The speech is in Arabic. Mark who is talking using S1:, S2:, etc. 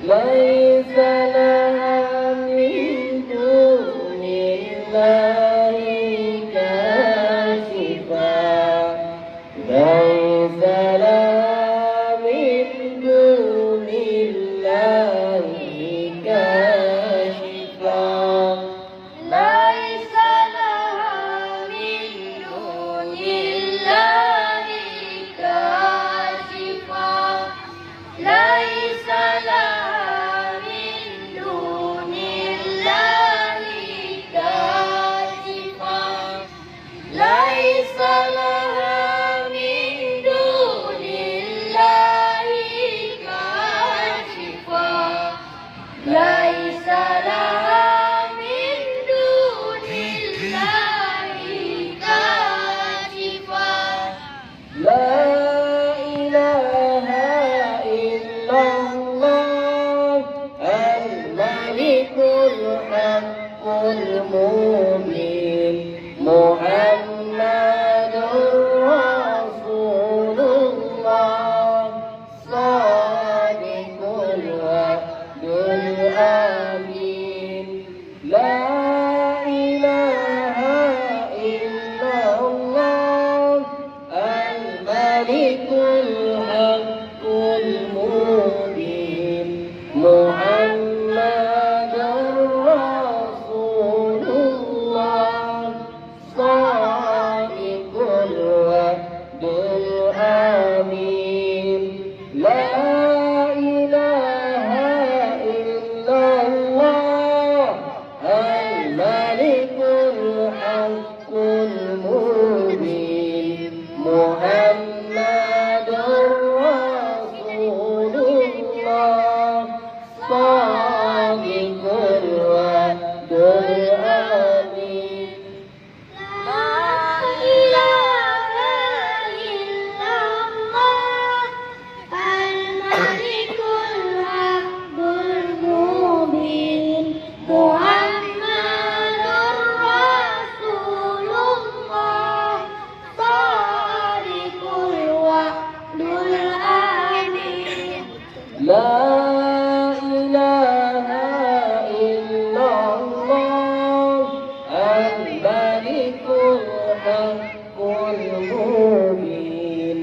S1: ليس لها من دون الله كاشفا ليس لها من دون الله كاشفا
S2: ليس لها من دون الله كاشفا ليس لها من دون الله كاشفا ليس لها من دون الله كاشفا ليس لها من دون الله كاشفا
S1: لا إله إلا الله الملك الحق المبين محمد رسول الله صادق الوعد الأمين لا إله إلا الله الملك الحق المبين محمد رسول الله صادق الوعد الأمين لا إله إلا الله الملك الحق المبين محمد رسول الله صادق الوعد الأمين
S2: لا إله إلا الله الملك الحق المبين محمد رسول الله صادق الوعد الأمين
S1: لا إله إلا الله الملك الحق المبين